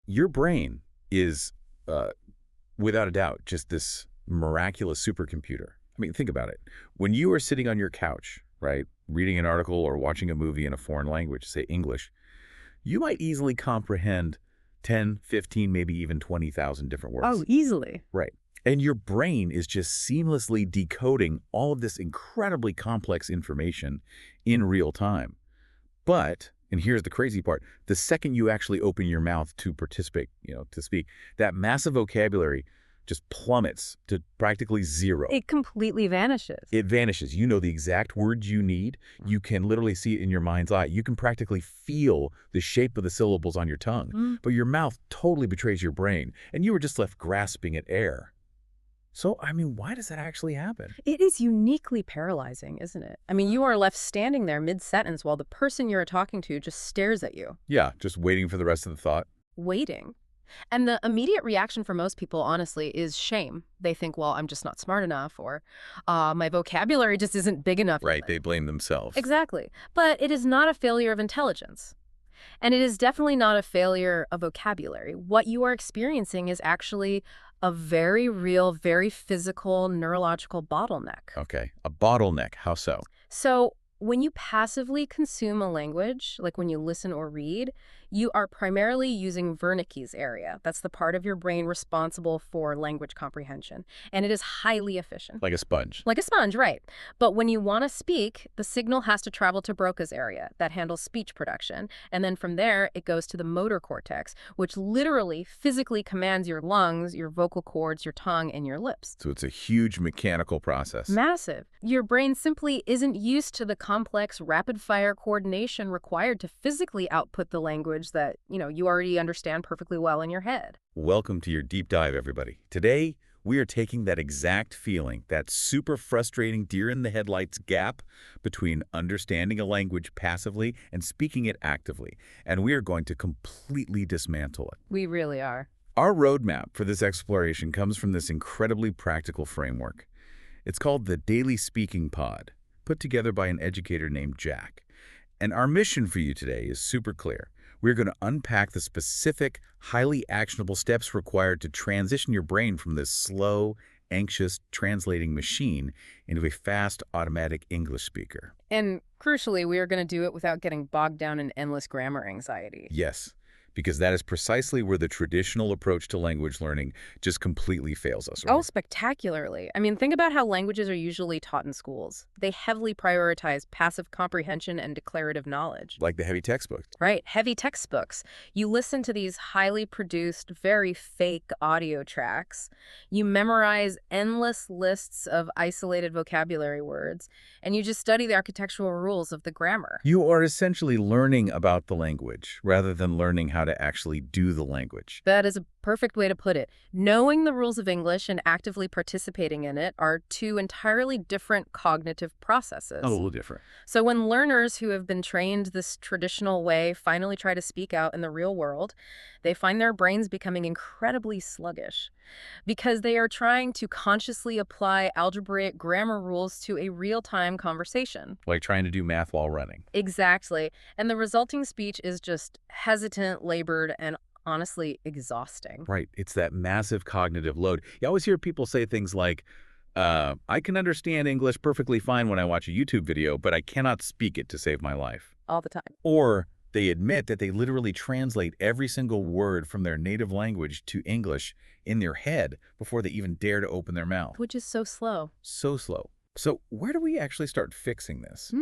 Your brain is, without a doubt, just this miraculous supercomputer. I mean, think about it. When you are sitting on your couch, right, reading an article or watching a movie in a foreign language, say English, you might easily comprehend 10, 15, maybe even 20,000 different words. Oh, easily. Right. And your brain is just seamlessly decoding all of this incredibly complex information in real time. But, and here's the crazy part, the second you actually open your mouth to participate, to speak, that massive vocabulary just plummets to practically zero. It completely vanishes. It vanishes. You know the exact words you need. You can literally see it in your mind's eye. You can practically feel the shape of the syllables on your tongue. But your mouth totally betrays your brain, and you are just left grasping at air. So, I mean, why does that actually happen? It is uniquely paralyzing, isn't it? I mean, you are left standing there mid-sentence while the person you're talking to just stares at you. Yeah, just waiting for the rest of the thought. Waiting. And the immediate reaction for most people, honestly, is shame. They think, well, I'm just not smart enough, or my vocabulary just isn't big enough. Right, they blame themselves. Exactly. But it is not a failure of intelligence. And it is definitely not a failure of vocabulary. What you are experiencing is actually a very real, very physical, neurological bottleneck. Okay, a bottleneck. How so? So when you passively consume a language, like when you listen or read, you are primarily using Wernicke's area. That's the part of your brain responsible for language comprehension. And it is highly efficient. Like a sponge. Like a sponge, right. But when you want to speak, the signal has to travel to Broca's area that handles speech production. And then from there, it goes to the motor cortex, which literally physically commands your lungs, your vocal cords, your tongue, and your lips. So it's a huge mechanical process. Massive. Your brain simply isn't used to the complex, rapid-fire coordination required to physically output the language that, you already understand perfectly well in your head. Welcome to your deep dive, everybody. Today, we are taking that exact feeling, that super frustrating deer-in-the-headlights gap between understanding a language passively and speaking it actively, and we are going to completely dismantle it. We really are. Our roadmap for this exploration comes from this incredibly practical framework. It's called the Daily Speaking Pod, put together by an educator named Jack. And our mission for you today is super clear. We're going to unpack the specific, highly actionable steps required to transition your brain from this slow, anxious, translating machine into a fast, automatic English speaker. And crucially, we are going to do it without getting bogged down in endless grammar anxiety. Yes, because that is precisely where the traditional approach to language learning just completely fails us. Right? Oh, spectacularly. I mean, think about how languages are usually taught in schools. They heavily prioritize passive comprehension and declarative knowledge. Like the heavy textbooks. Right, heavy textbooks. You listen to these highly produced, very fake audio tracks. You memorize endless lists of isolated vocabulary words, and you just study the architectural rules of the grammar. You are essentially learning about the language rather than learning how to actually do the language. That is a perfect way to put it. Knowing the rules of English and actively participating in it are two entirely different cognitive processes. A little different. So when learners who have been trained this traditional way finally try to speak out in the real world, they find their brains becoming incredibly sluggish because they are trying to consciously apply algebraic grammar rules to a real-time conversation. Like trying to do math while running. Exactly. And the resulting speech is just hesitant, labored, and honestly exhausting. Right. It's that massive cognitive load. You always hear people say things like, I can understand English perfectly fine when I watch a YouTube video, but I cannot speak it to save my life. All the time. Or they admit that they literally translate every single word from their native language to English in their head before they even dare to open their mouth. Which is so slow. So slow. So where do we actually start fixing this?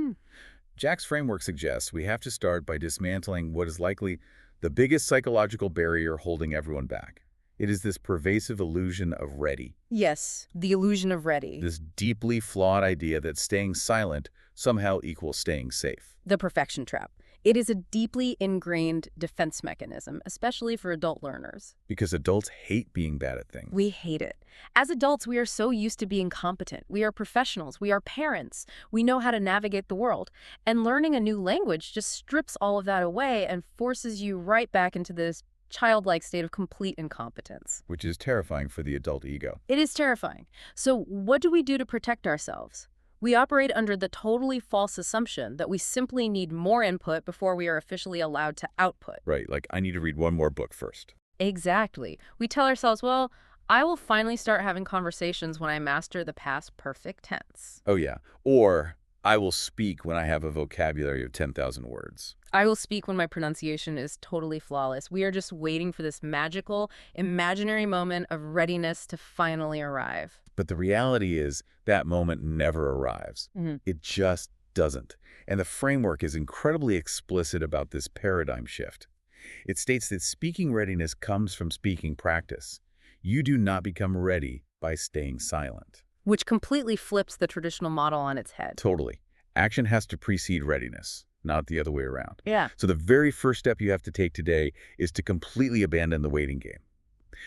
Jack's framework suggests we have to start by dismantling what is likely the biggest psychological barrier holding everyone back. It is this pervasive illusion of ready. Yes, the illusion of ready. This deeply flawed idea that staying silent somehow equals staying safe. The perfection trap. It is a deeply ingrained defense mechanism, especially for adult learners. Because adults hate being bad at things. We hate it. As adults, we are so used to being competent. We are professionals. We are parents. We know how to navigate the world. And learning a new language just strips all of that away and forces you right back into this childlike state of complete incompetence. Which is terrifying for the adult ego. It is terrifying. So what do we do to protect ourselves? We operate under the totally false assumption that we simply need more input before we are officially allowed to output. Right, like I need to read one more book first. Exactly. We tell ourselves, well, I will finally start having conversations when I master the past perfect tense. Oh, yeah. Or I will speak when I have a vocabulary of 10,000 words. I will speak when my pronunciation is totally flawless. We are just waiting for this magical, imaginary moment of readiness to finally arrive. But the reality is that moment never arrives. Mhm. It just doesn't. And the framework is incredibly explicit about this paradigm shift. It states that speaking readiness comes from speaking practice. You do not become ready by staying silent. Which completely flips the traditional model on its head. Totally. Action has to precede readiness, not the other way around. Yeah. So the very first step you have to take today is to completely abandon the waiting game.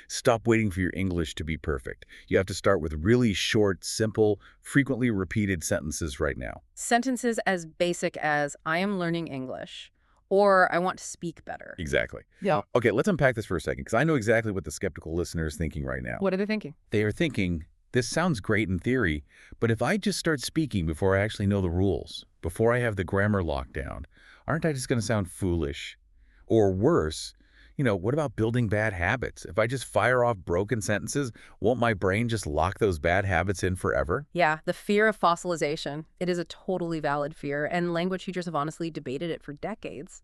Stop waiting for your English to be perfect. You have to start with really short, simple, frequently repeated sentences right now. Sentences as basic as, I am learning English, or I want to speak better. Exactly. Yeah. Okay, let's unpack this for a second, because I know exactly what the skeptical listener is thinking right now. What are they thinking? They are thinking, this sounds great in theory, but if I just start speaking before I actually know the rules, before I have the grammar locked down, aren't I just going to sound foolish? Or worse, what about building bad habits? If I just fire off broken sentences, won't my brain just lock those bad habits in forever? Yeah, the fear of fossilization. It is a totally valid fear, and language teachers have honestly debated it for decades.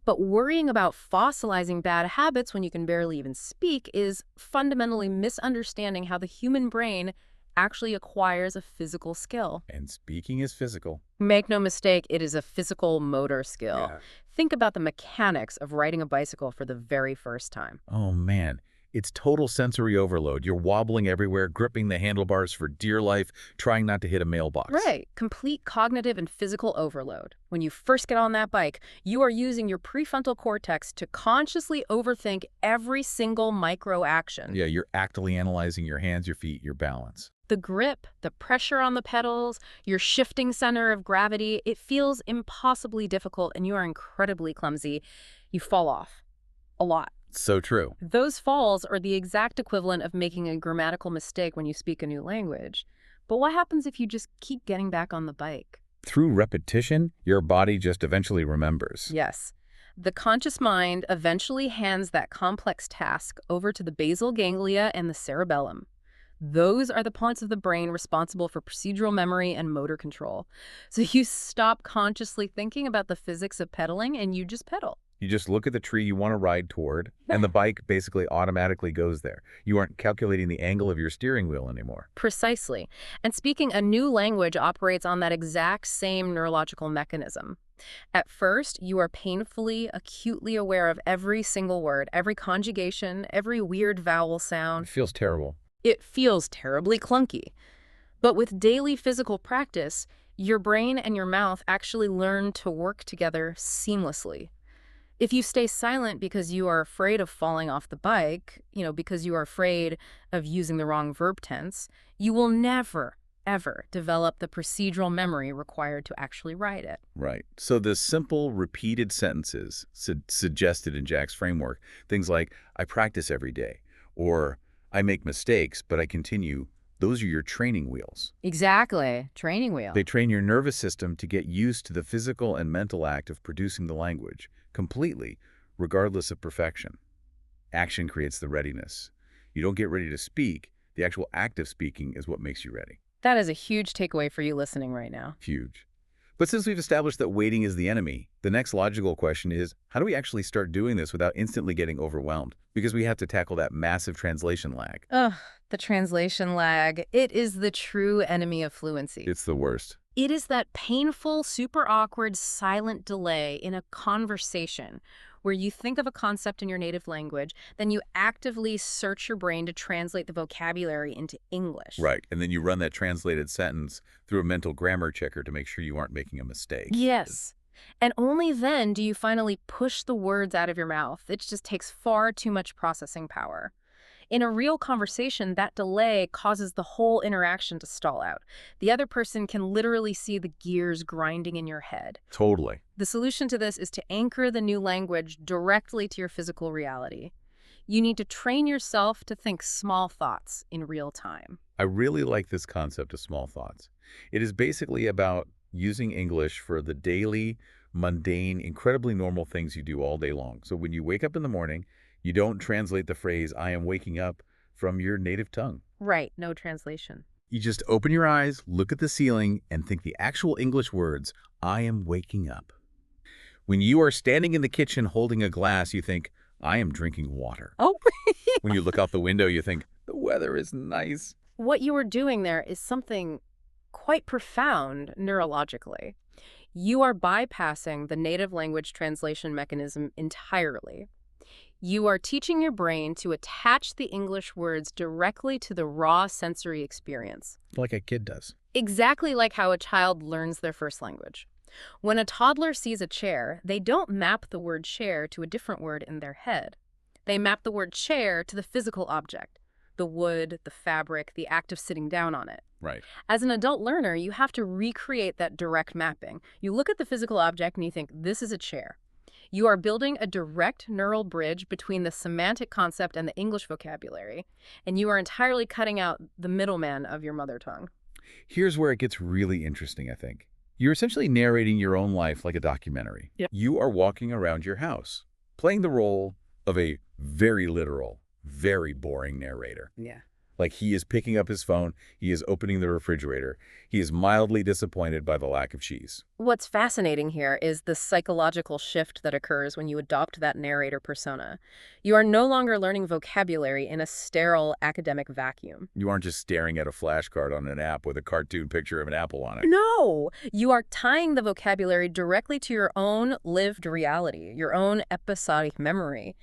But worrying about fossilizing bad habits when you can barely even speak is fundamentally misunderstanding how the human brain actually acquires a physical skill. And speaking is physical. Make no mistake, it is a physical motor skill. Yeah. Think about the mechanics of riding a bicycle for the very first time. Oh, man. It's total sensory overload. You're wobbling everywhere, gripping the handlebars for dear life, trying not to hit a mailbox. Right. Complete cognitive and physical overload. When you first get on that bike, you are using your prefrontal cortex to consciously overthink every single micro action. Yeah, you're actively analyzing your hands, your feet, your balance. The grip, the pressure on the pedals, your shifting center of gravity, it feels impossibly difficult and you are incredibly clumsy. You fall off. A lot. So true. Those falls are the exact equivalent of making a grammatical mistake when you speak a new language. But what happens if you just keep getting back on the bike? Through repetition, your body just eventually remembers. Yes. The conscious mind eventually hands that complex task over to the basal ganglia and the cerebellum. Those are the parts of the brain responsible for procedural memory and motor control. So you stop consciously thinking about the physics of pedaling and you just pedal. You just look at the tree you want to ride toward, and the bike basically automatically goes there. You aren't calculating the angle of your steering wheel anymore. Precisely. And speaking a new language operates on that exact same neurological mechanism. At first, you are painfully, acutely aware of every single word, every conjugation, every weird vowel sound. It feels terrible. It feels terribly clunky. But with daily physical practice, your brain and your mouth actually learn to work together seamlessly. If you stay silent because you are afraid of falling off the bike, because you are afraid of using the wrong verb tense, you will never, ever develop the procedural memory required to actually write it. Right. So the simple, repeated sentences suggested in Jack's framework, things like, I practice every day, or I make mistakes, but I continue, those are your training wheels. Exactly. Training wheel. They train your nervous system to get used to the physical and mental act of producing the language, completely, regardless of perfection. Action creates the readiness. You don't get ready to speak. The actual act of speaking is what makes you ready. That is a huge takeaway for you listening right now. Huge. But since we've established that waiting is the enemy, the next logical question is, how do we actually start doing this without instantly getting overwhelmed? Because we have to tackle that massive translation lag. Ugh, the translation lag. It is the true enemy of fluency. It's the worst. It is that painful, super awkward, silent delay in a conversation where you think of a concept in your native language, then you actively search your brain to translate the vocabulary into English. Right. And then you run that translated sentence through a mental grammar checker to make sure you aren't making a mistake. Yes. And only then do you finally push the words out of your mouth. It just takes far too much processing power. In a real conversation, that delay causes the whole interaction to stall out. The other person can literally see the gears grinding in your head. Totally. The solution to this is to anchor the new language directly to your physical reality. You need to train yourself to think small thoughts in real time. I really like this concept of small thoughts. It is basically about using English for the daily, mundane, incredibly normal things you do all day long. So when you wake up in the morning, You don't translate the phrase, I am waking up, from your native tongue. Right, no translation. You just open your eyes, look at the ceiling, and think the actual English words, I am waking up. When you are standing in the kitchen holding a glass, you think, I am drinking water. Oh, When you look out the window, you think, the weather is nice. what you are doing there is something quite profound neurologically. You are bypassing the native language translation mechanism entirely. You are teaching your brain to attach the English words directly to the raw sensory experience. Like a kid does. Exactly like how a child learns their first language. When a toddler sees a chair, they don't map the word chair to a different word in their head. They map the word chair to the physical object, the wood, the fabric, the act of sitting down on it. Right. As an adult learner, you have to recreate that direct mapping. You look at the physical object and you think, this is a chair. You are building a direct neural bridge between the semantic concept and the English vocabulary, and you are entirely cutting out the middleman of your mother tongue. Here's where it gets really interesting, I think. You're essentially narrating your own life like a documentary. Yep. You are walking around your house, playing the role of a very literal, very boring narrator. Yeah. Like he is picking up his phone, he is opening the refrigerator, he is mildly disappointed by the lack of cheese. What's fascinating here is the psychological shift that occurs when you adopt that narrator persona. You are no longer learning vocabulary in a sterile academic vacuum. You aren't just staring at a flashcard on an app with a cartoon picture of an apple on it. No! You are tying the vocabulary directly to your own lived reality, your own episodic memory.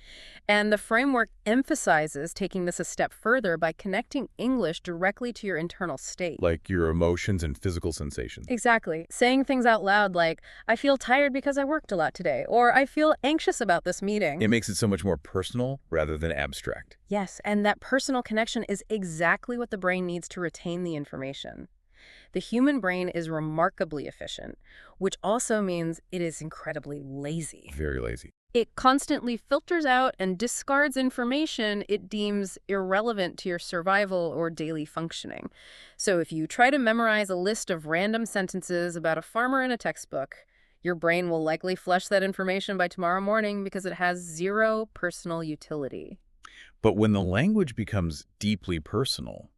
And the framework emphasizes taking this a step further by connecting English directly to your internal state. Like your emotions and physical sensations. Exactly. Saying things out loud like, I feel tired because I worked a lot today, or I feel anxious about this meeting. It makes it so much more personal rather than abstract. Yes, and that personal connection is exactly what the brain needs to retain the information. The human brain is remarkably efficient, which also means it is incredibly lazy. Very lazy. It constantly filters out and discards information it deems irrelevant to your survival or daily functioning. So if you try to memorize a list of random sentences about a farmer in a textbook, your brain will likely flush that information by tomorrow morning because it has zero personal utility. But when the language becomes deeply personal,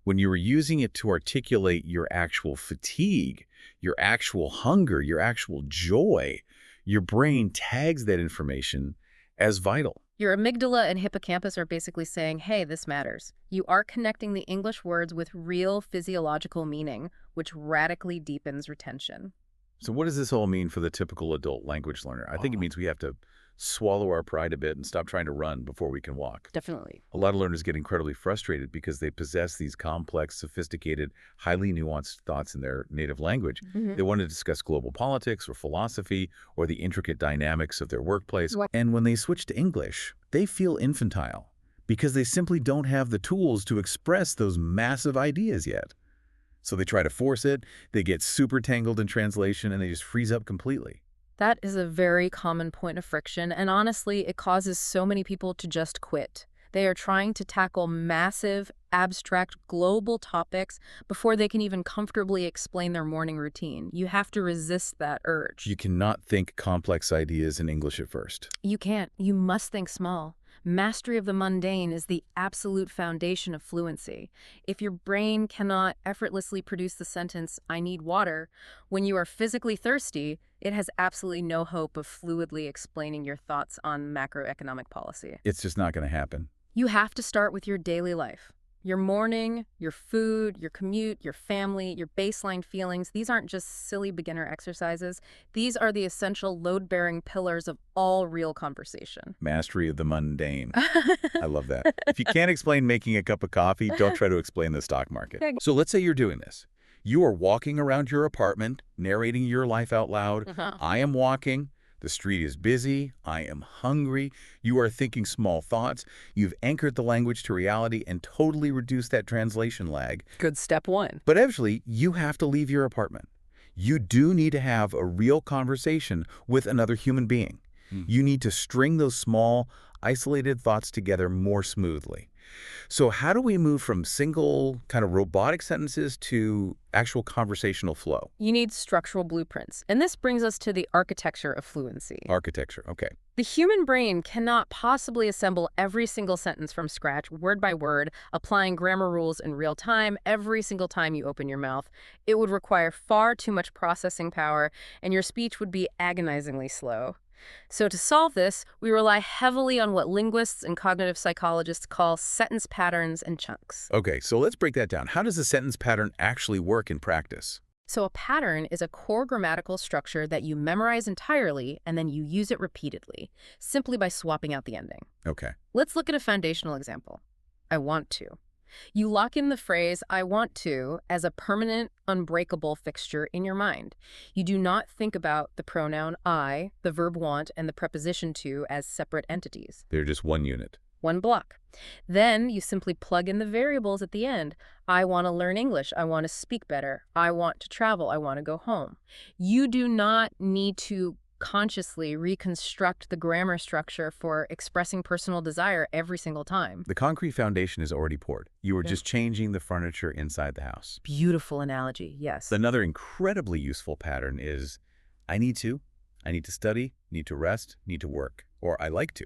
when you are using it to articulate your actual fatigue, your actual hunger, your actual joy, your brain tags that information as vital. Your amygdala and hippocampus are basically saying, hey, this matters. You are connecting the English words with real physiological meaning, which radically deepens retention. So what does this all mean for the typical adult language learner? I think it means we have to swallow our pride a bit and stop trying to run before we can walk. Definitely. A lot of learners get incredibly frustrated because they possess these complex, sophisticated, highly nuanced thoughts in their native language. They want to discuss global politics or philosophy or the intricate dynamics of their workplace. And when they switch to English, they feel infantile because they simply don't have the tools to express those massive ideas yet. So they try to force it, they get super tangled in translation, and they just freeze up completely. That is a very common point of friction, and honestly, it causes so many people to just quit. They are trying to tackle massive, abstract, global topics before they can even comfortably explain their morning routine. You have to resist that urge. You cannot think complex ideas in English at first. You can't. You must think small. Mastery of the mundane is the absolute foundation of fluency. If your brain cannot effortlessly produce the sentence, I need water, when you are physically thirsty, it has absolutely no hope of fluidly explaining your thoughts on macroeconomic policy. It's just not going to happen. You have to start with your daily life. Your morning, your food, your commute, your family, your baseline feelings. These aren't just silly beginner exercises. These are the essential load-bearing pillars of all real conversation. Mastery of the mundane. I love that. If you can't explain making a cup of coffee, don't try to explain the stock market. So let's say you're doing this. You are walking around your apartment, narrating your life out loud. I am walking. The street is busy. I am hungry. You are thinking small thoughts. You've anchored the language to reality and totally reduced that translation lag. Good step one. But eventually, you have to leave your apartment. You do need to have a real conversation with another human being. You need to string those small, isolated thoughts together more smoothly. So how do we move from single kind of robotic sentences to actual conversational flow? You need structural blueprints, and this brings us to the architecture of fluency. Architecture, okay. The human brain cannot possibly assemble every single sentence from scratch, word by word, applying grammar rules in real time every single time you open your mouth. It would require far too much processing power, and your speech would be agonizingly slow. So to solve this, we rely heavily on what linguists and cognitive psychologists call sentence patterns and chunks. Okay, so let's break that down. How does a sentence pattern actually work in practice? So a pattern is a core grammatical structure that you memorize entirely and then you use it repeatedly, simply by swapping out the ending. Okay. Let's look at a foundational example. I want to. You lock in the phrase I want to as a permanent, unbreakable fixture in your mind. You do not think about the pronoun I, the verb want, and the preposition to as separate entities. They're just one unit. One block. Then you simply plug in the variables at the end. I want to learn English. I want to speak better. I want to travel. I want to go home. You do not need to consciously reconstruct the grammar structure for expressing personal desire every single time. The concrete foundation is already poured. You are Yeah. just changing the furniture inside the house. Beautiful analogy, yes. Another incredibly useful pattern is I need to study, need to rest, need to work, or I like to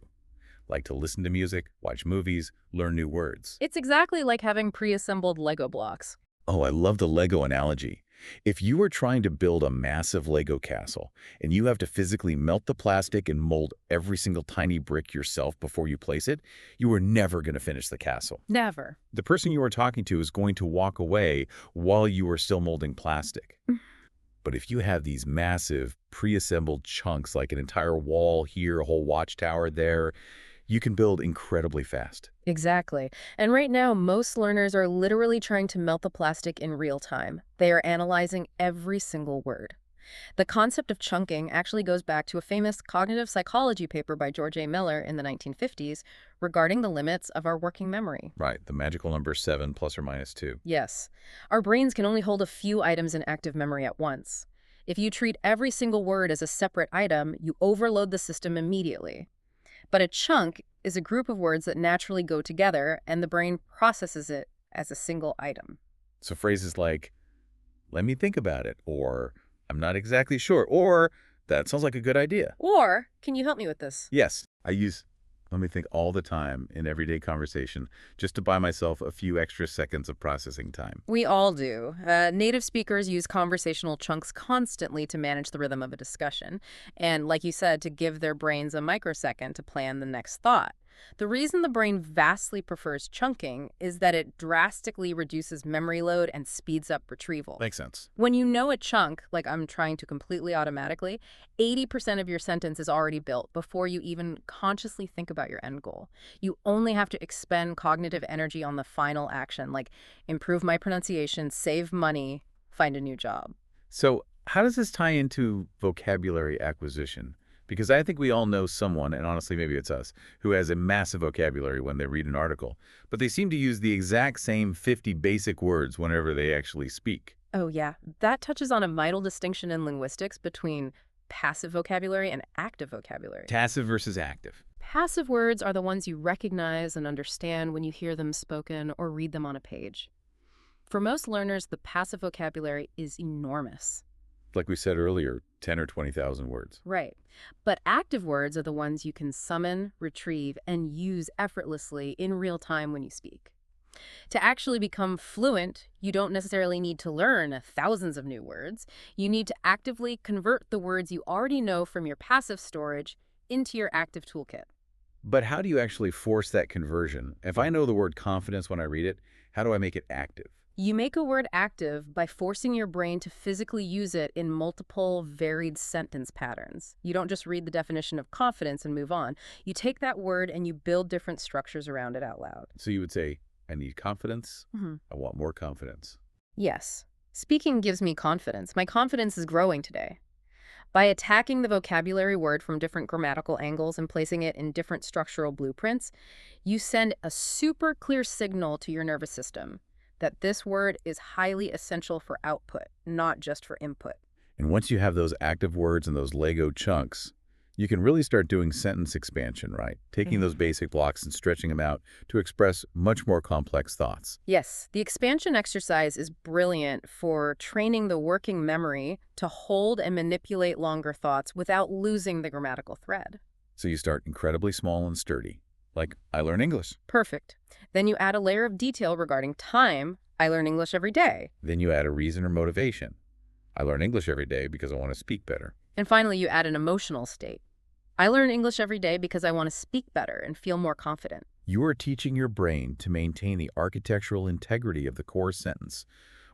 listen to music, watch movies, learn new words. It's exactly like having pre-assembled Lego blocks. Oh, I love the Lego analogy. If you were trying to build a massive Lego castle and you have to physically melt the plastic and mold every single tiny brick yourself before you place it, you are never going to finish the castle. Never. The person you are talking to is going to walk away while you are still molding plastic. But if you have these massive pre-assembled chunks like an entire wall here, a whole watchtower there, you can build incredibly fast. Exactly. And right now, most learners are literally trying to melt the plastic in real time. They are analyzing every single word. The concept of chunking actually goes back to a famous cognitive psychology paper by George A. Miller in the 1950s regarding the limits of our working memory. Right, the magical number 7 plus or minus 2. Yes. Our brains can only hold a few items in active memory at once. If you treat every single word as a separate item, you overload the system immediately. But a chunk is a group of words that naturally go together, and the brain processes it as a single item. So phrases like, let me think about it, or I'm not exactly sure, or that sounds like a good idea. Or, can you help me with this? Yes, I use let me think all the time in everyday conversation just to buy myself a few extra seconds of processing time. We all do. Native speakers use conversational chunks constantly to manage the rhythm of a discussion, and like you said, to give their brains a microsecond to plan the next thought. The reason the brain vastly prefers chunking is that it drastically reduces memory load and speeds up retrieval. Makes sense. When you know a chunk, like I'm trying to completely automatically, 80% of your sentence is already built before you even consciously think about your end goal. You only have to expend cognitive energy on the final action, like improve my pronunciation, save money, find a new job. So how does this tie into vocabulary acquisition? Because I think we all know someone, and honestly maybe it's us, who has a massive vocabulary when they read an article, but they seem to use the exact same 50 basic words whenever they actually speak. Oh yeah, that touches on a vital distinction in linguistics between passive vocabulary and active vocabulary. Passive versus active. Passive words are the ones you recognize and understand when you hear them spoken or read them on a page. For most learners, the passive vocabulary is enormous. Like we said earlier, 10 or 20,000 words. Right. But active words are the ones you can summon, retrieve, and use effortlessly in real time when you speak. To actually become fluent, you don't necessarily need to learn thousands of new words. You need to actively convert the words you already know from your passive storage into your active toolkit. But how do you actually force that conversion? If I know the word confidence when I read it, how do I make it active? You make a word active by forcing your brain to physically use it in multiple, varied sentence patterns. You don't just read the definition of confidence and move on. You take that word and you build different structures around it out loud. So you would say, I need confidence. Mm-hmm. I want more confidence. Yes. Speaking gives me confidence. My confidence is growing today. By attacking the vocabulary word from different grammatical angles and placing it in different structural blueprints, you send a super clear signal to your nervous system that this word is highly essential for output, not just for input. And once you have those active words and those Lego chunks, You can really start doing sentence expansion, right? Taking those basic blocks and stretching them out to express much more complex thoughts. Yes, the expansion exercise is brilliant for training the working memory to hold and manipulate longer thoughts without losing the grammatical thread. So you start incredibly small and sturdy, like I learn English. Perfect. Then you add a layer of detail regarding time. I learn English every day. Then you add a reason or motivation. I learn English every day because I want to speak better. And finally, you add an emotional state. I learn English every day because I want to speak better and feel more confident. You are teaching your brain to maintain the architectural integrity of the core sentence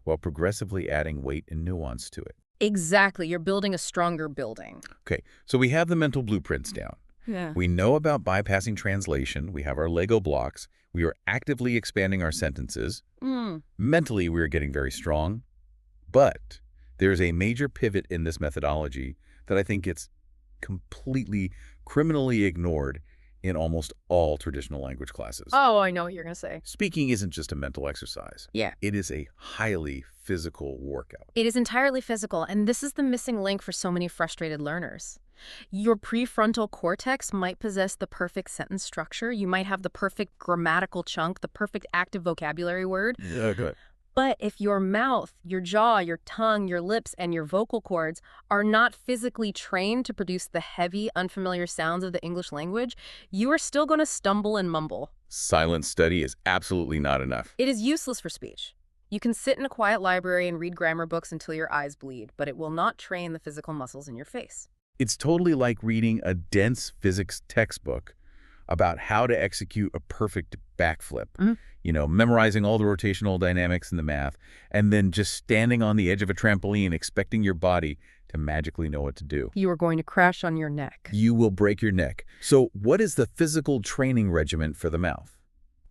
while progressively adding weight and nuance to it. Exactly. You're building a stronger building. Okay, so we have the mental blueprints down. Yeah. We know about bypassing translation. We have our Lego blocks. We are actively expanding our sentences. Mentally, we are getting very strong. But there's a major pivot in this methodology that I think gets completely criminally ignored in almost all traditional language classes. Oh, I know what you're going to say. Speaking isn't just a mental exercise. Yeah. It is a highly physical workout. It is entirely physical, and this is the missing link for so many frustrated learners. Your prefrontal cortex might possess the perfect sentence structure. You might have the perfect grammatical chunk, the perfect active vocabulary word. Yeah, good. But if your mouth, your jaw, your tongue, your lips, and your vocal cords are not physically trained to produce the heavy, unfamiliar sounds of the English language, you are still going to stumble and mumble. Silent study is absolutely not enough. It is useless for speech. You can sit in a quiet library and read grammar books until your eyes bleed, but it will not train the physical muscles in your face. It's totally like reading a dense physics textbook about how to execute a perfect backflip. You know, memorizing all the rotational dynamics and the math, and then just standing on the edge of a trampoline expecting your body to magically know what to do. You are going to crash on your neck. You will break your neck. So what is the physical training regimen for the mouth?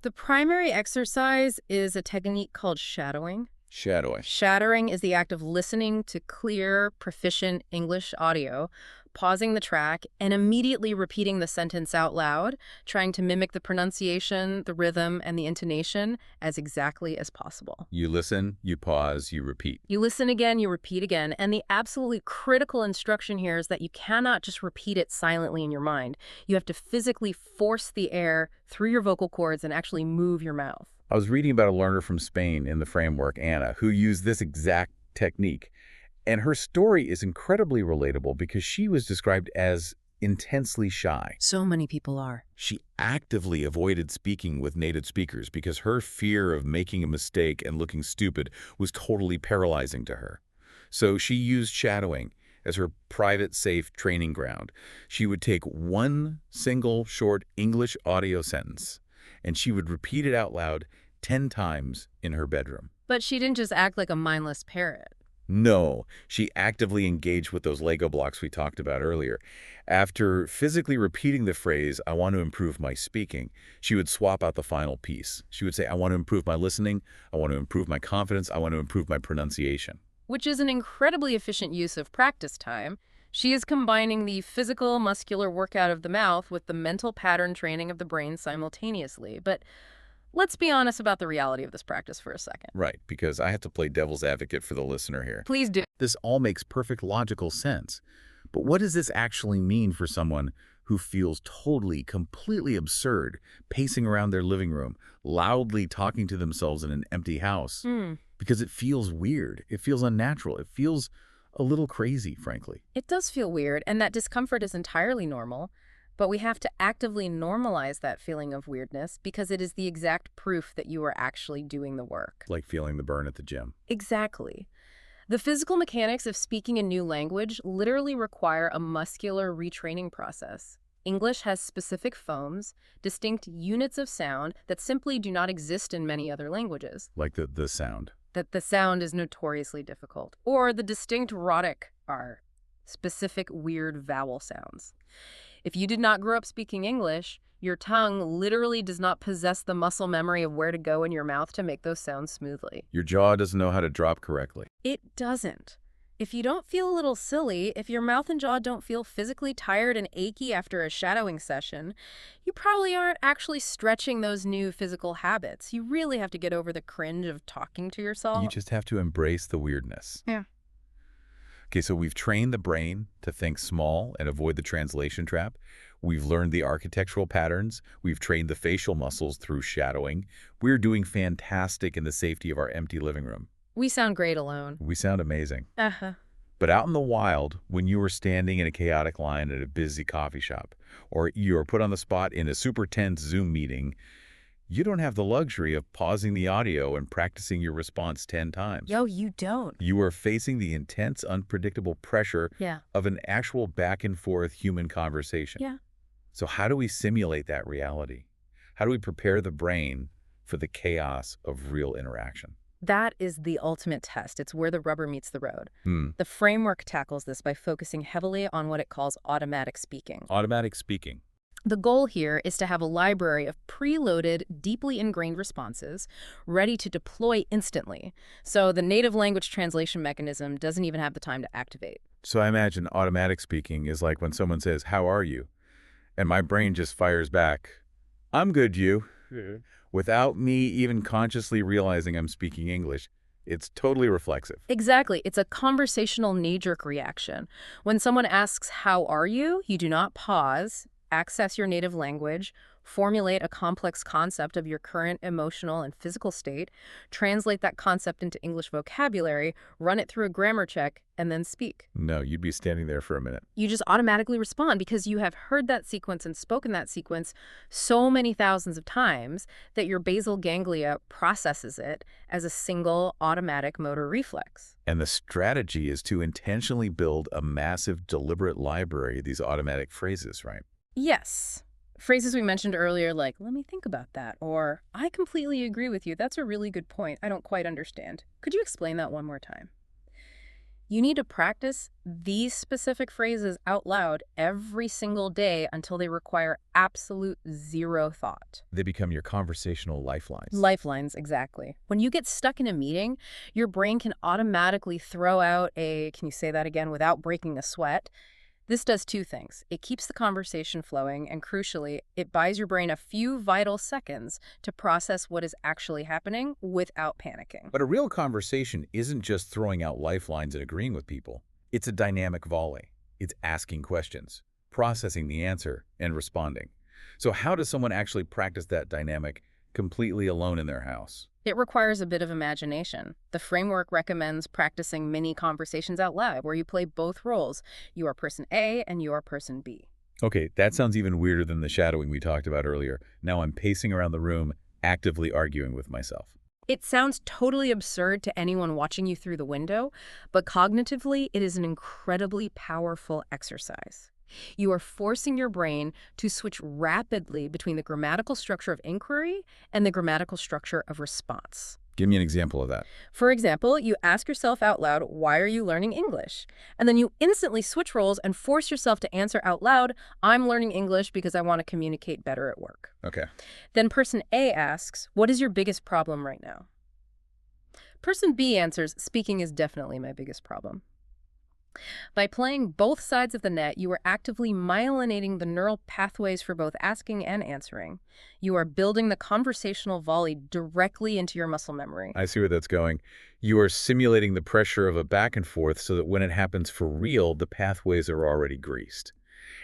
The primary exercise is a technique called shadowing. Shadowing. Shadowing is the act of listening to clear, proficient English audio, pausing the track, and immediately repeating the sentence out loud, trying to mimic the pronunciation, the rhythm, and the intonation as exactly as possible. You listen, you pause, you repeat. You listen again, you repeat again, and the absolutely critical instruction here is that you cannot just repeat it silently in your mind. You have to physically force the air through your vocal cords and actually move your mouth. I was reading about a learner from Spain in the framework, Anna, who used this exact technique. And her story is incredibly relatable because she was described as intensely shy. So many people are. She actively avoided speaking with native speakers because her fear of making a mistake and looking stupid was totally paralyzing to her. So she used shadowing as her private, safe training ground. She would take one single short English audio sentence, and she would repeat it out loud 10 times in her bedroom. But she didn't just act like a mindless parrot. No, she actively engaged with those Lego blocks we talked about earlier. After physically repeating the phrase, I want to improve my speaking, she would swap out the final piece. She would say, I want to improve my listening, I want to improve my confidence, I want to improve my pronunciation. Which is an incredibly efficient use of practice time. She is combining the physical, muscular workout of the mouth with the mental pattern training of the brain simultaneously. But let's be honest about the reality of this practice for a second. Right, because I have to play devil's advocate for the listener here. Please do. This all makes perfect logical sense. But what does this actually mean for someone who feels totally, completely absurd, pacing around their living room, loudly talking to themselves in an empty house? Because it feels weird. It feels unnatural. It feels a little crazy, frankly. It does feel weird, and that discomfort is entirely normal. But we have to actively normalize that feeling of weirdness because it is the exact proof that you are actually doing the work. Like feeling the burn at the gym. Exactly. The physical mechanics of speaking a new language literally require a muscular retraining process. English has specific phonemes, distinct units of sound that simply do not exist in many other languages. Like the sound. That the sound is notoriously difficult. Or the distinct rhotic R, specific weird vowel sounds. If you did not grow up speaking English, your tongue literally does not possess the muscle memory of where to go in your mouth to make those sounds smoothly. Your jaw doesn't know how to drop correctly. It doesn't. If you don't feel a little silly, if your mouth and jaw don't feel physically tired and achy after a shadowing session, you probably aren't actually stretching those new physical habits. You really have to get over the cringe of talking to yourself. You just have to embrace the weirdness. Yeah. Okay, so we've trained the brain to think small and avoid the translation trap. We've learned the architectural patterns. We've trained the facial muscles through shadowing. We're doing fantastic in the safety of our empty living room. We sound great alone. We sound amazing. Uh-huh. But out in the wild, when you are standing in a chaotic line at a busy coffee shop, or you are put on the spot in a super tense Zoom meeting, you don't have the luxury of pausing the audio and practicing your response 10 times. Yo, you don't. You are facing the intense, unpredictable pressure Yeah. of an actual back-and-forth human conversation. Yeah. So how do we simulate that reality? How do we prepare the brain for the chaos of real interaction? That is the ultimate test. It's where the rubber meets the road. Hmm. The framework tackles this by focusing heavily on what it calls automatic speaking. Automatic speaking. The goal here is to have a library of preloaded, deeply ingrained responses ready to deploy instantly, so the native language translation mechanism doesn't even have the time to activate. So I imagine automatic speaking is like when someone says, "How are you?" And my brain just fires back, "I'm good, you." Without me even consciously realizing I'm speaking English. It's totally reflexive. Exactly. It's a conversational knee-jerk reaction. When someone asks, "How are you?" you do not pause, access your native language, formulate a complex concept of your current emotional and physical state, translate that concept into English vocabulary, run it through a grammar check, and then speak. No, you'd be standing there for a minute. You just automatically respond because you have heard that sequence and spoken that sequence so many thousands of times that your basal ganglia processes it as a single automatic motor reflex. And the strategy is to intentionally build a massive, deliberate library of these automatic phrases, right? Yes. Phrases we mentioned earlier like, "Let me think about that," or "I completely agree with you. That's a really good point. I don't quite understand. Could you explain that one more time?" You need to practice these specific phrases out loud every single day until they require absolute zero thought. They become your conversational lifelines. Lifelines, exactly. When you get stuck in a meeting, your brain can automatically throw out a, "Can you say that again?" without breaking a sweat. This does two things. It keeps the conversation flowing, and crucially, it buys your brain a few vital seconds to process what is actually happening without panicking. But a real conversation isn't just throwing out lifelines and agreeing with people. It's a dynamic volley. It's asking questions, processing the answer, and responding. So how does someone actually practice that dynamic completely alone in their house? It requires a bit of imagination. The framework recommends practicing mini conversations out loud where you play both roles. You are person A and you are person B. Okay, that sounds even weirder than the shadowing we talked about earlier. Now I'm pacing around the room, actively arguing with myself. It sounds totally absurd to anyone watching you through the window, but cognitively, it is an incredibly powerful exercise. You are forcing your brain to switch rapidly between the grammatical structure of inquiry and the grammatical structure of response. Give me an example of that. For example, you ask yourself out loud, "Why are you learning English?" And then you instantly switch roles and force yourself to answer out loud, "I'm learning English because I want to communicate better at work." Okay. Then person A asks, "What is your biggest problem right now?" Person B answers, "Speaking is definitely my biggest problem." By playing both sides of the net, you are actively myelinating the neural pathways for both asking and answering. You are building the conversational volley directly into your muscle memory. I see where that's going. You are simulating the pressure of a back and forth so that when it happens for real, the pathways are already greased.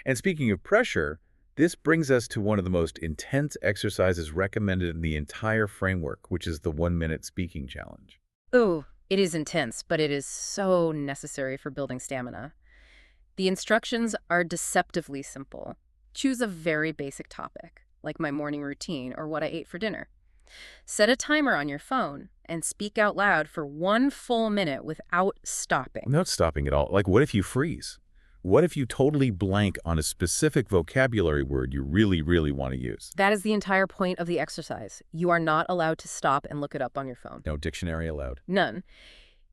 And speaking of pressure, this brings us to one of the most intense exercises recommended in the entire framework, which is the 1-minute speaking challenge. Ooh, it is intense, but it is so necessary for building stamina. The instructions are deceptively simple. Choose a very basic topic, like my morning routine or what I ate for dinner. Set a timer on your phone and speak out loud for 1 full minute without stopping. Not stopping at all. Like, what if you freeze? What if you totally blank on a specific vocabulary word you really, really want to use? That is the entire point of the exercise. You are not allowed to stop and look it up on your phone. No dictionary allowed. None.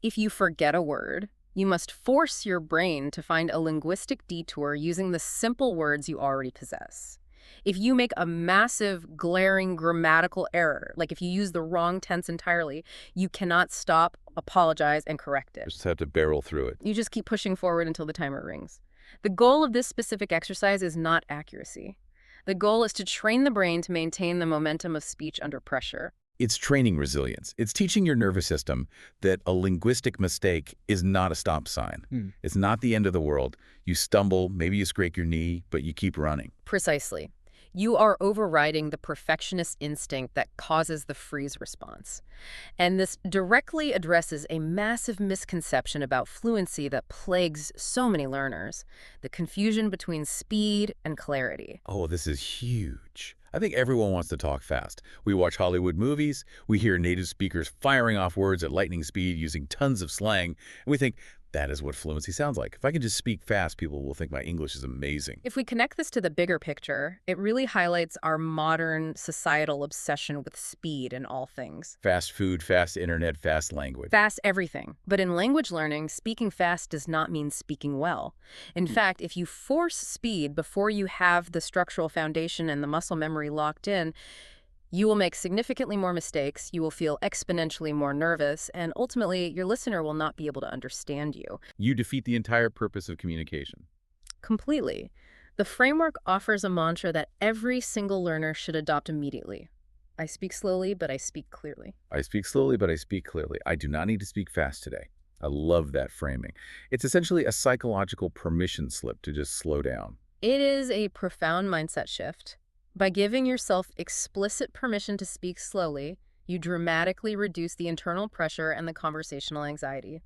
If you forget a word, you must force your brain to find a linguistic detour using the simple words you already possess. If you make a massive, glaring grammatical error, like if you use the wrong tense entirely, you cannot stop, apologize, and correct it. Just have to barrel through it. You just keep pushing forward until the timer rings. The goal of this specific exercise is not accuracy. The goal is to train the brain to maintain the momentum of speech under pressure. It's training resilience. It's teaching your nervous system that a linguistic mistake is not a stop sign. It's not the end of the world. You stumble, maybe you scrape your knee, but you keep running. Precisely. You are overriding the perfectionist instinct that causes the freeze response. And this directly addresses a massive misconception about fluency that plagues so many learners: the confusion between speed and clarity. Oh, this is huge. I think everyone wants to talk fast. We watch Hollywood movies, we hear native speakers firing off words at lightning speed using tons of slang, and we think, that is what fluency sounds like. If I can just speak fast, people will think my English is amazing. If we connect this to the bigger picture, it really highlights our modern societal obsession with speed in all things. Fast food, fast internet, fast language. Fast everything. But in language learning, speaking fast does not mean speaking well. In fact, if you force speed before you have the structural foundation and the muscle memory locked in, you will make significantly more mistakes, you will feel exponentially more nervous, and ultimately, your listener will not be able to understand you. You defeat the entire purpose of communication. Completely. The framework offers a mantra that every single learner should adopt immediately. I speak slowly, but I speak clearly. I speak slowly, but I speak clearly. I do not need to speak fast today. I love that framing. It's essentially a psychological permission slip to just slow down. It is a profound mindset shift. By giving yourself explicit permission to speak slowly, you dramatically reduce the internal pressure and the conversational anxiety.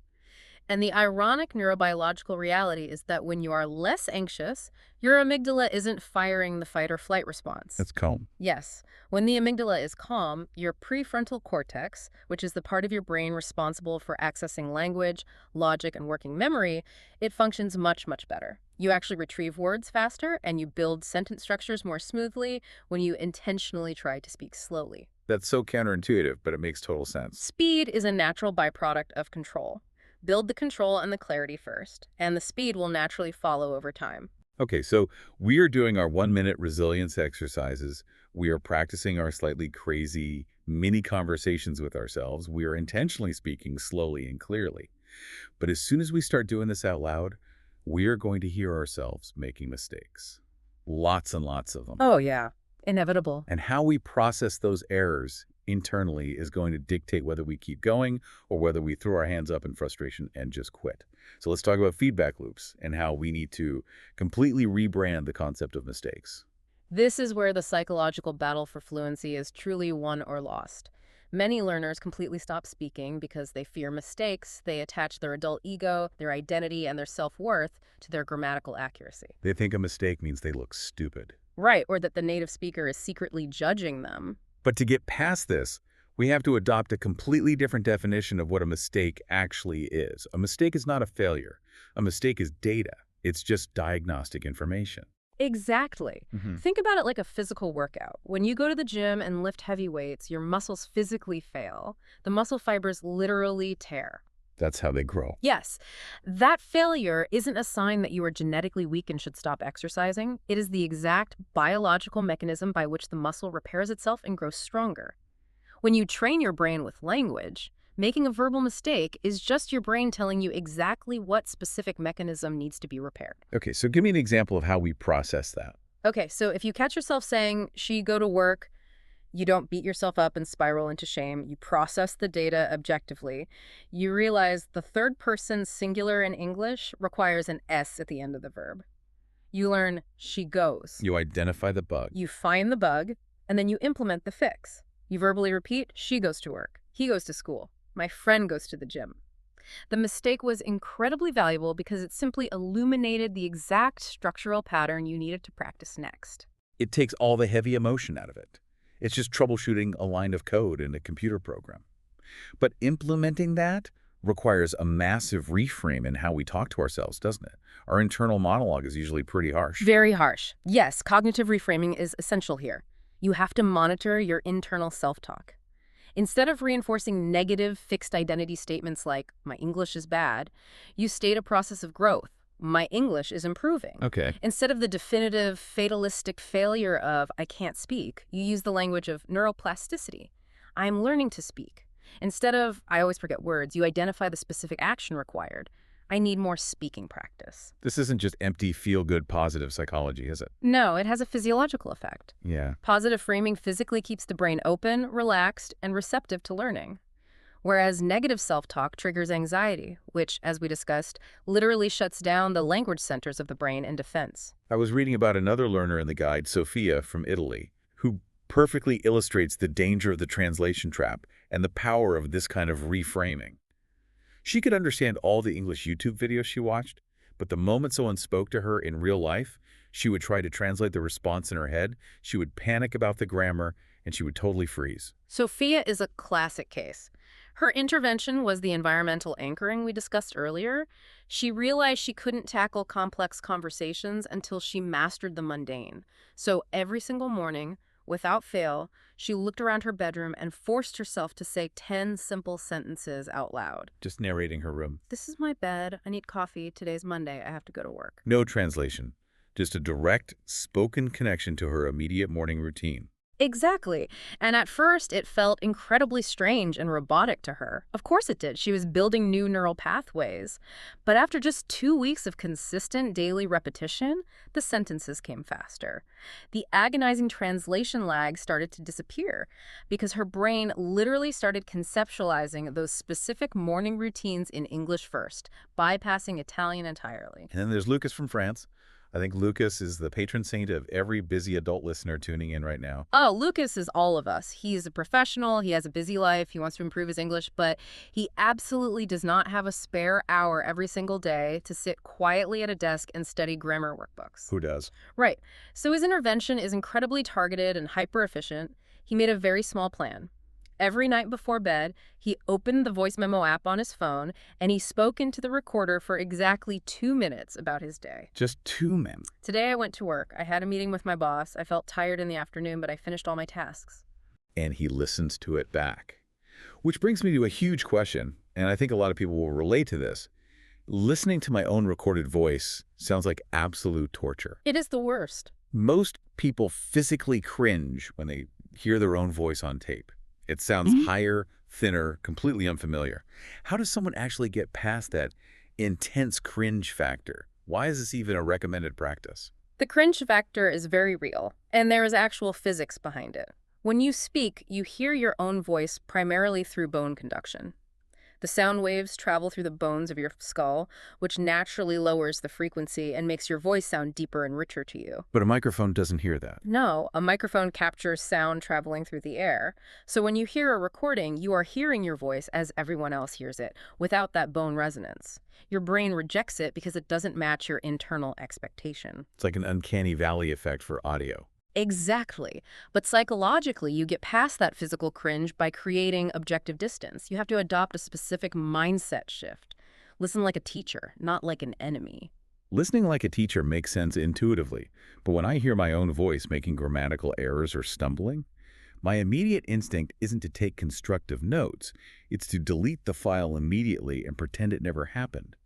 And the ironic neurobiological reality is that when you are less anxious, your amygdala isn't firing the fight or flight response. That's calm. Yes. When the amygdala is calm, your prefrontal cortex, which is the part of your brain responsible for accessing language, logic, and working memory, it functions much, much better. You actually retrieve words faster, and you build sentence structures more smoothly when you intentionally try to speak slowly. That's so counterintuitive, but it makes total sense. Speed is a natural byproduct of control. Build the control and the clarity first, and the speed will naturally follow over time. Okay, so we are doing our 1-minute resilience exercises. We are practicing our slightly crazy mini conversations with ourselves. We are intentionally speaking slowly and clearly. But as soon as we start doing this out loud, we are going to hear ourselves making mistakes. Lots and lots of them. Oh, yeah. Inevitable. And how we process those errors internally is going to dictate whether we keep going or whether we throw our hands up in frustration and just quit. So let's talk about feedback loops and how we need to completely rebrand the concept of mistakes. This is where the psychological battle for fluency is truly won or lost. Many learners completely stop speaking because they fear mistakes. They attach their adult ego, their identity, and their self-worth to their grammatical accuracy. They think a mistake means they look stupid. Right, or that the native speaker is secretly judging them. But to get past this, we have to adopt a completely different definition of what a mistake actually is. A mistake is not a failure. A mistake is data. It's just diagnostic information. Exactly. Think about it like a physical workout. When you go to the gym and lift heavy weights, your muscles physically fail. The muscle fibers literally tear. That's how they grow. Yes, that failure isn't a sign that you are genetically weak and should stop exercising. It is the exact biological mechanism by which the muscle repairs itself and grows stronger. When you train your brain with language, making a verbal mistake is just your brain telling you exactly what specific mechanism needs to be repaired. Okay, so give me an example of how we process that. Okay, so if you catch yourself saying, she go to work, you don't beat yourself up and spiral into shame. You process the data objectively. You realize the third person singular in English requires an S at the end of the verb. You learn she goes. You identify the bug. You find the bug, and then you implement the fix. You verbally repeat, she goes to work. He goes to school. My friend goes to the gym. The mistake was incredibly valuable because it simply illuminated the exact structural pattern you needed to practice next. It takes all the heavy emotion out of it. It's just troubleshooting a line of code in a computer program. But implementing that requires a massive reframe in how we talk to ourselves, doesn't it? Our internal monologue is usually pretty harsh. Very harsh. Yes, cognitive reframing is essential here. You have to monitor your internal self-talk. Instead of reinforcing negative fixed identity statements like, my English is bad, you state a process of growth. My English is improving. Okay. Instead of the definitive fatalistic failure of I can't speak, you use the language of neuroplasticity. I'm learning to speak. Instead of I always forget words, you identify the specific action required. I need more speaking practice. This isn't just empty feel-good positive psychology, is it? No, it has a physiological effect. Yeah. Positive framing physically keeps the brain open, relaxed, and receptive to learning. Whereas negative self-talk triggers anxiety, which, as we discussed, literally shuts down the language centers of the brain in defense. I was reading about another learner in the guide, Sophia from Italy, who perfectly illustrates the danger of the translation trap and the power of this kind of reframing. She could understand all the English YouTube videos she watched, but the moment someone spoke to her in real life, she would try to translate the response in her head, she would panic about the grammar, and she would totally freeze. Sophia is a classic case. Her intervention was the environmental anchoring we discussed earlier. She realized she couldn't tackle complex conversations until she mastered the mundane. So every single morning, without fail, she looked around her bedroom and forced herself to say 10 simple sentences out loud. Just narrating her room. This is my bed. I need coffee. Today's Monday. I have to go to work. No translation. Just a direct, spoken connection to her immediate morning routine. Exactly. And at first, it felt incredibly strange and robotic to her. Of course it did. She was building new neural pathways. But after just 2 weeks of consistent daily repetition, the sentences came faster. The agonizing translation lag started to disappear because her brain literally started conceptualizing those specific morning routines in English first, bypassing Italian entirely. And then there's Lucas from France. I think Lucas is the patron saint of every busy adult listener tuning in right now. Oh, Lucas is all of us. He's a professional, he has a busy life, he wants to improve his English, but he absolutely does not have a spare hour every single day to sit quietly at a desk and study grammar workbooks. Who does? Right. So his intervention is incredibly targeted and hyper-efficient. He made a very small plan. Every night before bed, he opened the voice memo app on his phone, and he spoke into the recorder for exactly 2 minutes about his day. Just 2 minutes. Today I went to work. I had a meeting with my boss. I felt tired in the afternoon, but I finished all my tasks. And he listens to it back. Which brings me to a huge question, and I think a lot of people will relate to this. Listening to my own recorded voice sounds like absolute torture. It is the worst. Most people physically cringe when they hear their own voice on tape. It sounds higher, thinner, completely unfamiliar. How does someone actually get past that intense cringe factor? Why is this even a recommended practice? The cringe factor is very real, and there is actual physics behind it. When you speak, you hear your own voice primarily through bone conduction. The sound waves travel through the bones of your skull, which naturally lowers the frequency and makes your voice sound deeper and richer to you. But a microphone doesn't hear that. No, a microphone captures sound traveling through the air. So when you hear a recording, you are hearing your voice as everyone else hears it, without that bone resonance. Your brain rejects it because it doesn't match your internal expectation. It's like an uncanny valley effect for audio. Exactly. But psychologically, you get past that physical cringe by creating objective distance. You have to adopt a specific mindset shift. Listen like a teacher, not like an enemy. Listening like a teacher makes sense intuitively, but when I hear my own voice making grammatical errors or stumbling, my immediate instinct isn't to take constructive notes. It's to delete the file immediately and pretend it never happened.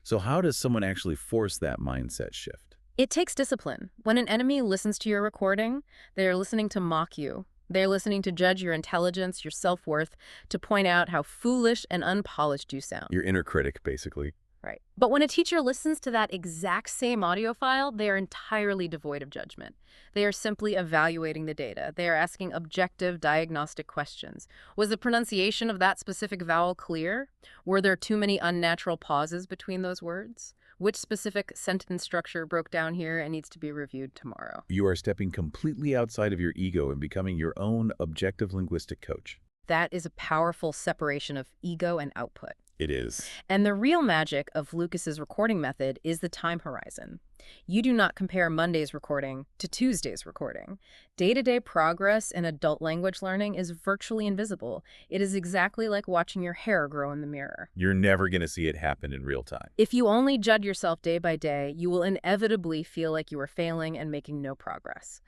So how does someone actually force that mindset shift? It takes discipline. When an enemy listens to your recording, they are listening to mock you. They're listening to judge your intelligence, your self-worth, to point out how foolish and unpolished you sound. Your inner critic, basically. Right. But when a teacher listens to that exact same audio file, they are entirely devoid of judgment. They are simply evaluating the data. They are asking objective diagnostic questions. Was the pronunciation of that specific vowel clear? Were there too many unnatural pauses between those words? Which specific sentence structure broke down here and needs to be reviewed tomorrow? You are stepping completely outside of your ego and becoming your own objective linguistic coach. That is a powerful separation of ego and output. It is. And the real magic of Lucas's recording method is the time horizon. You do not compare Monday's recording to Tuesday's recording. Day-to-day progress in adult language learning is virtually invisible. It is exactly like watching your hair grow in the mirror. You're never going to see it happen in real time. If you only judge yourself day by day, you will inevitably feel like you are failing and making no progress.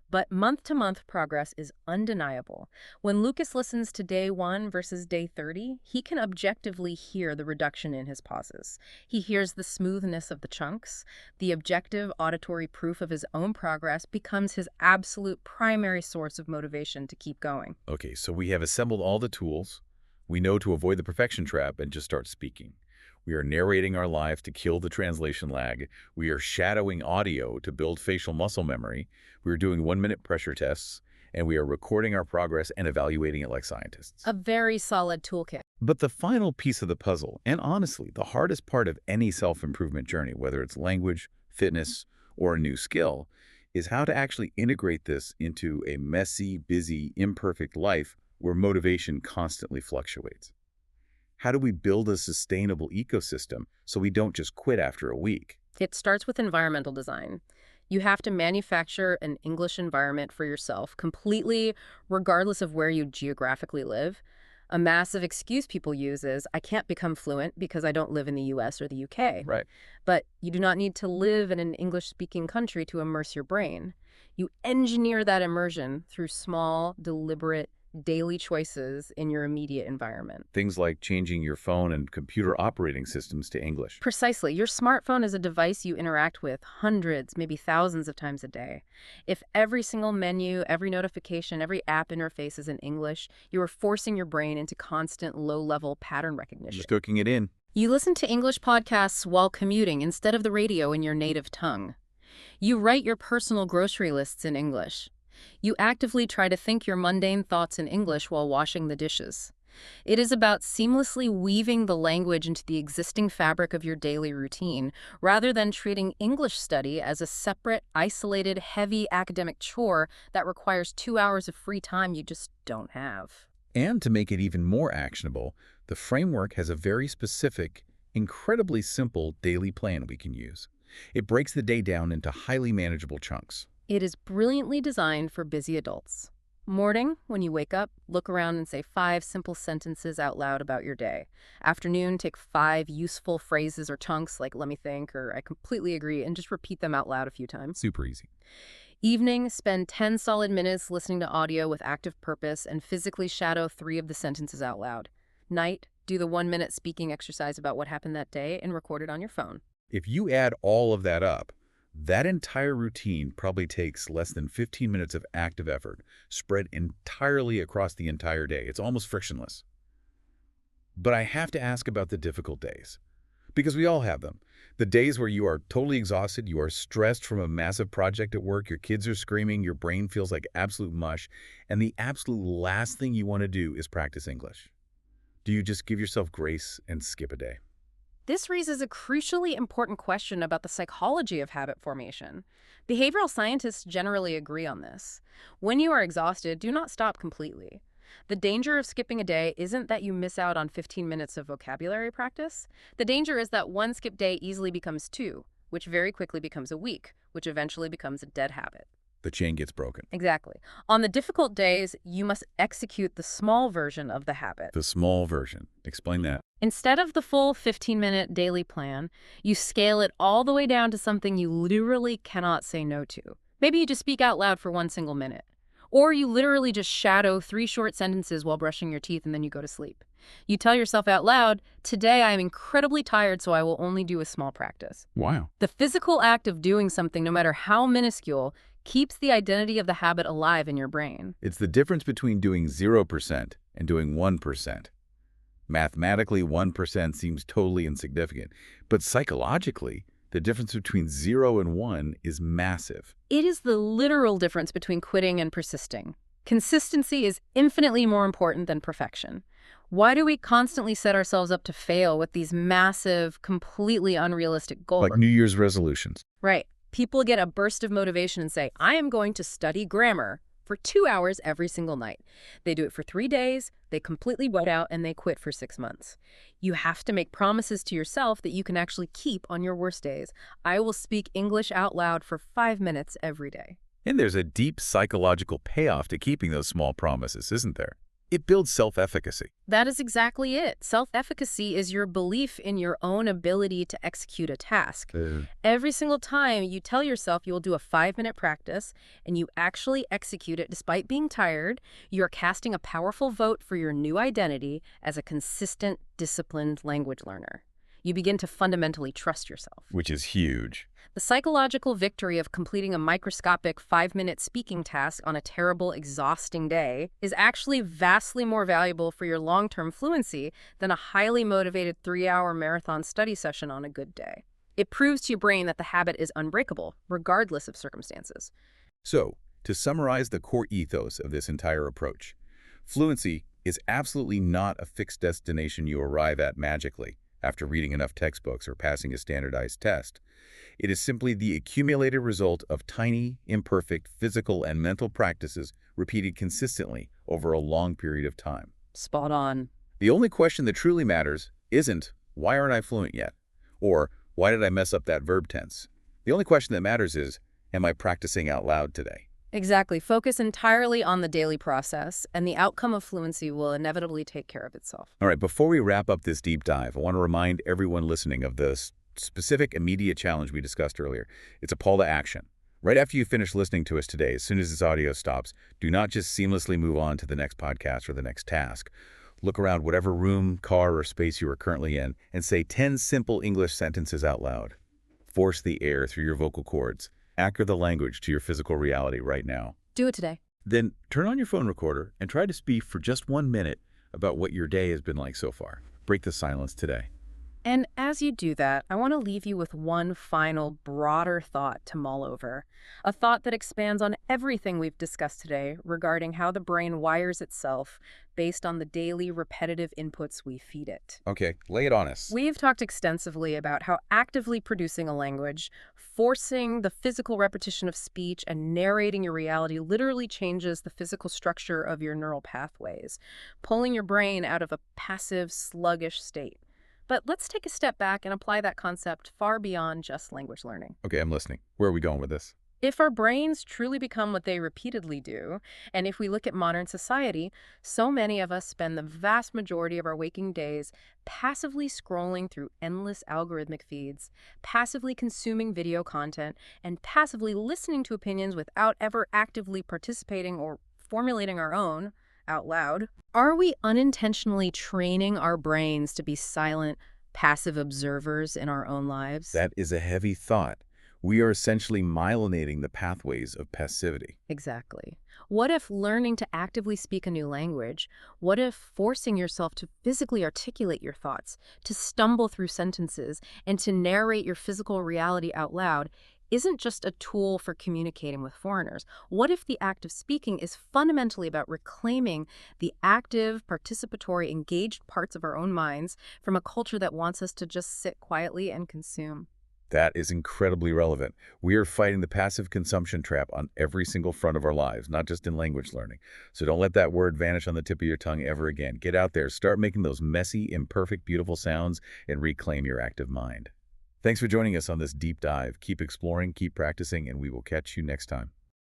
But month-to-month progress is undeniable. When Lucas listens to day 1 versus day 30, he can objectively hear the reduction in his pauses. He hears the smoothness of the chunks. The objective auditory proof of his own progress becomes his absolute primary source of motivation to keep going. Okay, so we have assembled all the tools. We know to avoid the perfection trap and just start speaking. We are narrating our lives to kill the translation lag. We are shadowing audio to build facial muscle memory. We are doing 1-minute pressure tests, and we are recording our progress and evaluating it like scientists. A very solid toolkit. But the final piece of the puzzle, and honestly, the hardest part of any self-improvement journey, whether it's language, fitness, or a new skill, is how to actually integrate this into a messy, busy, imperfect life where motivation constantly fluctuates. How do we build a sustainable ecosystem so we don't just quit after a week? It starts with environmental design. You have to manufacture an English environment for yourself completely, regardless of where you geographically live. A massive excuse people use is, I can't become fluent because I don't live in the US or the UK. Right. But you do not need to live in an English-speaking country to immerse your brain. You engineer that immersion through small, deliberate, daily choices in your immediate environment. Things like changing your phone and computer operating systems to English. Precisely. Your smartphone is a device you interact with hundreds, maybe thousands of times a day. If every single menu, every notification, every app interface is in English, you are forcing your brain into constant low-level pattern recognition. Just cooking it in. You listen to English podcasts while commuting instead of the radio in your native tongue. You write your personal grocery lists in English. You actively try to think your mundane thoughts in English while washing the dishes. It is about seamlessly weaving the language into the existing fabric of your daily routine, rather than treating English study as a separate, isolated, heavy academic chore that requires 2 hours of free time you just don't have. And to make it even more actionable, the framework has a very specific, incredibly simple daily plan we can use. It breaks the day down into highly manageable chunks. It is brilliantly designed for busy adults. Morning, when you wake up, look around and say 5 simple sentences out loud about your day. Afternoon, take 5 useful phrases or chunks like let me think or I completely agree and just repeat them out loud a few times. Super easy. Evening, spend 10 solid minutes listening to audio with active purpose and physically shadow 3 of the sentences out loud. Night, do the 1-minute speaking exercise about what happened that day and record it on your phone. If you add all of that up, that entire routine probably takes less than 15 minutes of active effort, spread entirely across the entire day. It's almost frictionless. But I have to ask about the difficult days, because we all have them. The days where you are totally exhausted, you are stressed from a massive project at work, your kids are screaming, your brain feels like absolute mush, and the absolute last thing you want to do is practice English. Do you just give yourself grace and skip a day? This raises a crucially important question about the psychology of habit formation. Behavioral scientists generally agree on this. When you are exhausted, do not stop completely. The danger of skipping a day isn't that you miss out on 15 minutes of vocabulary practice. The danger is that one skip day easily becomes 2, which very quickly becomes a week, which eventually becomes a dead habit. The chain gets broken. Exactly. On the difficult days, you must execute the small version of the habit. The small version. Explain that. Instead of the full 15-minute daily plan, you scale it all the way down to something you literally cannot say no to. Maybe you just speak out loud for 1 single minute. Or you literally just shadow 3 short sentences while brushing your teeth and then you go to sleep. You tell yourself out loud, today I am incredibly tired, so I will only do a small practice. Wow. The physical act of doing something, no matter how minuscule, keeps the identity of the habit alive in your brain. It's the difference between doing 0% and doing 1%. Mathematically, 1% seems totally insignificant, but psychologically, the difference between 0 and 1 is massive. It is the literal difference between quitting and persisting. Consistency is infinitely more important than perfection. Why do we constantly set ourselves up to fail with these massive, completely unrealistic goals? Like New Year's resolutions. Right. People get a burst of motivation and say, I am going to study grammar for 2 hours every single night. They do it for 3 days, they completely wet out, and they quit for 6 months. You have to make promises to yourself that you can actually keep on your worst days. I will speak English out loud for 5 minutes every day. And there's a deep psychological payoff to keeping those small promises, isn't there? It builds self-efficacy. That is exactly it. Self-efficacy is your belief in your own ability to execute a task. Every single time you tell yourself you will do a 5-minute practice and you actually execute it despite being tired, you're casting a powerful vote for your new identity as a consistent, disciplined language learner. You begin to fundamentally trust yourself. Which is huge. The psychological victory of completing a microscopic 5-minute speaking task on a terrible, exhausting day is actually vastly more valuable for your long-term fluency than a highly motivated 3-hour marathon study session on a good day. It proves to your brain that the habit is unbreakable, regardless of circumstances. So, to summarize the core ethos of this entire approach, fluency is absolutely not a fixed destination you arrive at magically after reading enough textbooks or passing a standardized test. It is simply the accumulated result of tiny, imperfect physical and mental practices repeated consistently over a long period of time. Spot on. The only question that truly matters isn't, why aren't I fluent yet? Or, why did I mess up that verb tense? The only question that matters is, am I practicing out loud today? Exactly. Focus entirely on the daily process, and the outcome of fluency will inevitably take care of itself. All right, before we wrap up this deep dive, I want to remind everyone listening of the specific immediate challenge we discussed earlier. It's a call to action. Right after you finish listening to us today, as soon as this audio stops, do not just seamlessly move on to the next podcast or the next task. Look around whatever room, car, or space you are currently in and say 10 simple English sentences out loud. Force the air through your vocal cords. Anchor the language to your physical reality right now. Do it today. Then turn on your phone recorder and try to speak for just 1 minute about what your day has been like so far. Break the silence today. And as you do that, I want to leave you with one final, broader thought to mull over. A thought that expands on everything we've discussed today regarding how the brain wires itself based on the daily, repetitive inputs we feed it. Okay, lay it on us. We've talked extensively about how actively producing a language, forcing the physical repetition of speech, and narrating your reality literally changes the physical structure of your neural pathways, pulling your brain out of a passive, sluggish state. But let's take a step back and apply that concept far beyond just language learning. Okay, I'm listening. Where are we going with this? If our brains truly become what they repeatedly do, and if we look at modern society, so many of us spend the vast majority of our waking days passively scrolling through endless algorithmic feeds, passively consuming video content, and passively listening to opinions without ever actively participating or formulating our own out loud. Are we unintentionally training our brains to be silent, passive observers in our own lives? That is a heavy thought. We are essentially myelinating the pathways of passivity. Exactly. What if learning to actively speak a new language, what if forcing yourself to physically articulate your thoughts, to stumble through sentences, and to narrate your physical reality out loud isn't just a tool for communicating with foreigners? What if the act of speaking is fundamentally about reclaiming the active, participatory, engaged parts of our own minds from a culture that wants us to just sit quietly and consume? That is incredibly relevant. We are fighting the passive consumption trap on every single front of our lives, not just in language learning. So don't let that word vanish on the tip of your tongue ever again. Get out there, start making those messy, imperfect, beautiful sounds, and reclaim your active mind. Thanks for joining us on this deep dive. Keep exploring, keep practicing, and we will catch you next time.